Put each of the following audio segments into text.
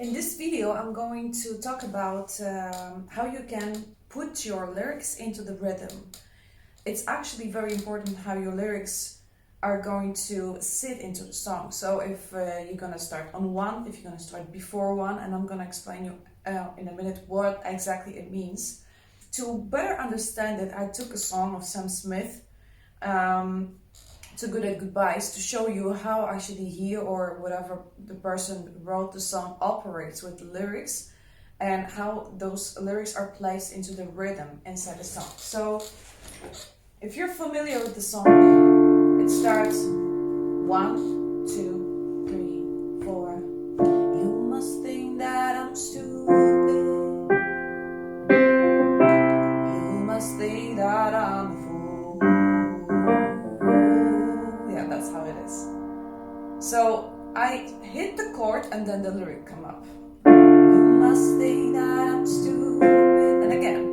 In this video, I'm going to talk about how you can put your lyrics into the rhythm. It's actually very important how your lyrics are going to sit into the song. So if you're gonna start on one, if you're gonna start before one, and I'm gonna explain you in a minute what exactly it means. To better understand it, I took a song of Sam Smith, "Too Good at Goodbyes," to show you how actually he or whatever the person wrote the song operates with the lyrics and how those lyrics are placed into the rhythm inside the song. So if you're familiar with the song, it starts 1, 2, 3, 4. You must think that I'm stupid. You must think that I'm a fool. Yeah, that's how it is. So I hit the chord and then the lyric come up. You must think that I'm stupid. And again.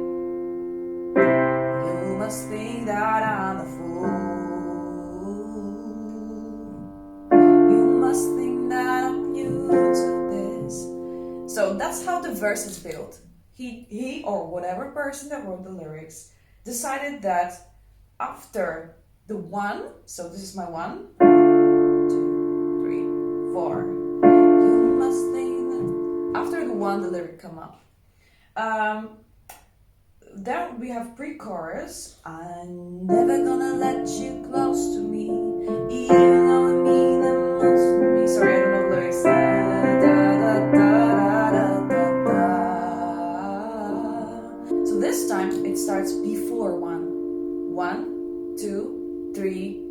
You must think that I'm a fool. You must think that I'm new to this. So that's how the verse is built. He or whatever person that wrote the lyrics decided that after the one, so this is my 1, 2, 3, 4. You must think. After the one, the lyric come up. Then we have pre-chorus. I'm never gonna let you close to me, even though I mean the most to me. Sorry, I don't know the lyrics. So this time it starts before 1. 1, 2, 3.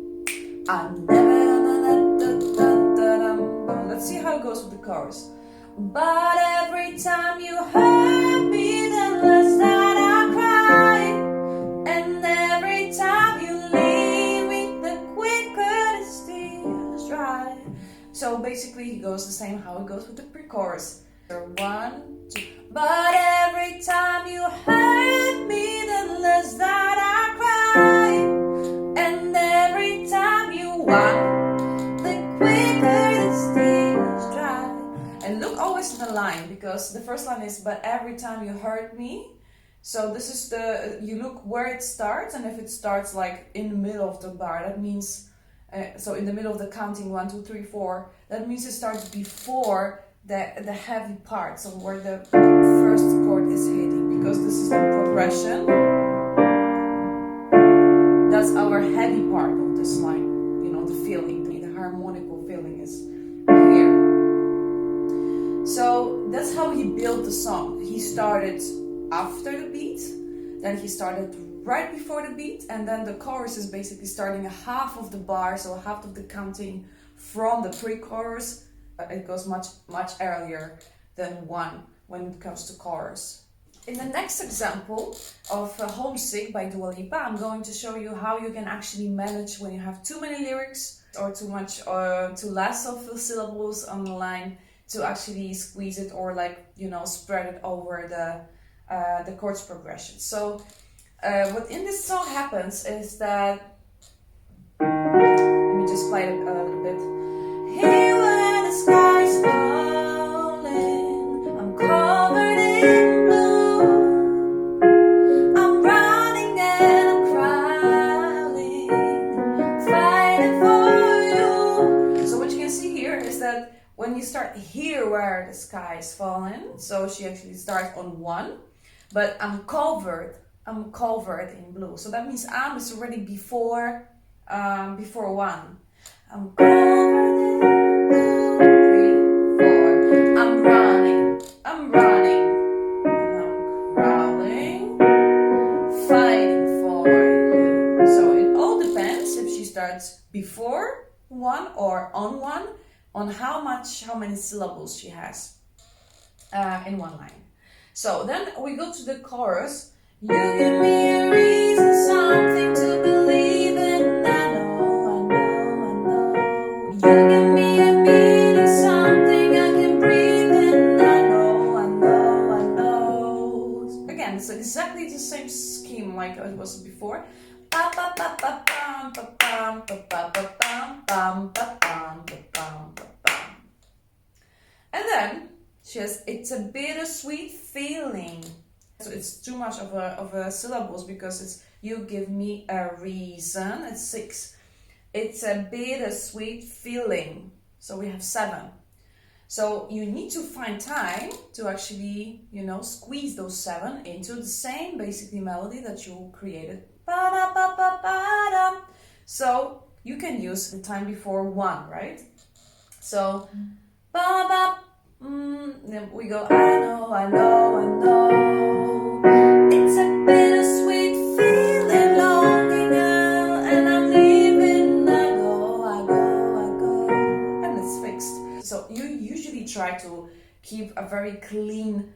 I'm never gonna let Let's see how it goes with the chorus. But every time you hurt me, the less that I cry. And every time you leave me, the quicker the tears dry. So basically he goes the same how it goes with the pre-chorus. 1, 2. But every time you hurt me, the less that I cry. And every time you want, the quicker the tears dry. And look always in the line, because the first line is, but every time you hurt me. So this is you look where it starts, and if it starts like in the middle of the bar, that means, so in the middle of the counting 1, 2, 3, 4, that means it starts before the heavy part, so where the first chord is hitting, because this is the progression. That's our heavy part of this line, the feeling, the harmonical feeling is here. So that's how he built the song. He started after the beat, then he started right before the beat, and then the chorus is basically starting a half of the bar, so half of the counting from the pre-chorus. It goes much earlier than 1 when it comes to chorus. In the next example of Homesick by Dua Lipa, I'm going to show you how you can actually manage when you have too many lyrics or too much or too less of the syllables on the line, to actually squeeze it or spread it over the chords progression. So what in this song happens is that, let me just play it a little bit. Here where the sky's falling, I'm covered in blue, I'm running and I'm crying, fighting for you. So what you can see here is that when you start here where the sky is falling, so she actually starts on 1, but I'm covered in blue. So that means I'm is already before 1. I'm covered in blue, 3, 4. I'm running, and I'm crawling, fighting for you. So it all depends if she starts before 1 or on 1, on how many syllables she has in one line. So then we go to the chorus. You give me a reason, something to believe in. I know. You give me a meaning, something I can breathe in. I know. Again, it's exactly the same scheme like it was before. And then She has, it's a bittersweet feeling. So it's too much of a syllables because it's you give me a reason. It's 6. It's a bittersweet feeling. So we have 7. So you need to find time to actually, you know, squeeze those 7 into the same basically melody that you created. Ba-da-ba-ba-ba-da. So you can use the time before 1, right? So ba-ba, then we go, I know, I know, I know. It's a bittersweet feeling, longing out, and I'm leaving. I go, I go, I go, and it's fixed. So you usually try to keep a very clean,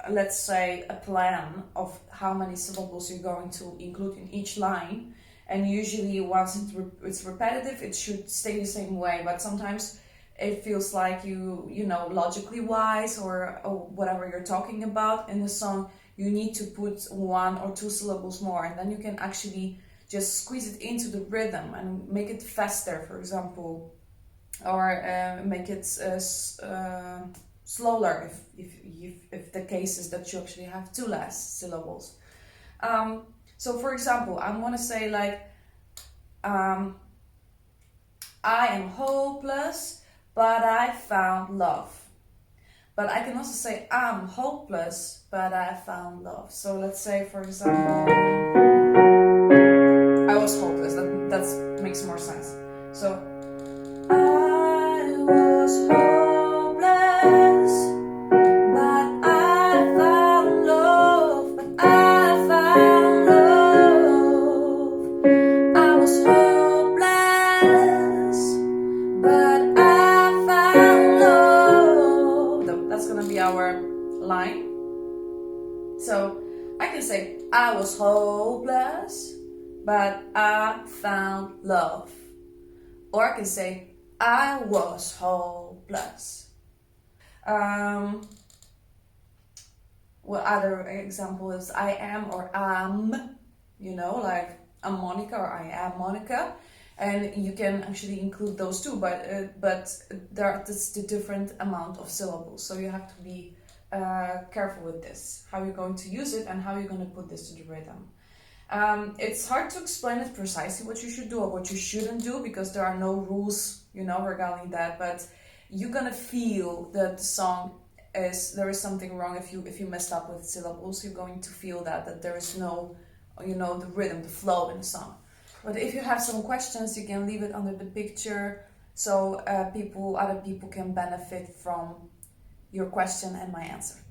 let's say, a plan of how many syllables you're going to include in each line. And usually once it's repetitive, it should stay the same way. But sometimes it feels like you know, logically wise or whatever you're talking about in the song, you need to put 1 or 2 syllables more. And then you can actually just squeeze it into the rhythm and make it faster, for example. Or make it slower if the case is that you actually have 2 less syllables. So for example, I'm gonna say like, I am hopeless, but I found love. But I can also say I'm hopeless, but I found love. So let's say, for example, I was hopeless. That makes more sense. So I was hopeless, but I found love. But I found love. I was hopeless, but I found love. That's gonna be our line. So I can say I was hopeless, but I found love. Or I can say I was hopeless. What other example is I am or am, you know, like I'm Monica or I am Monica. And you can actually include those too, but that's the different amount of syllables. So you have to be careful with this, how you're going to use it and how you're going to put this to the rhythm. It's hard to explain it precisely what you should do or what you shouldn't do because there are no rules, you know, regarding that. But you're gonna feel that the song there is something wrong if you messed up with syllables. You're going to feel that there is no, you know, the rhythm, the flow in the song. But if you have some questions, you can leave it under the picture so other people can benefit from your question and my answer.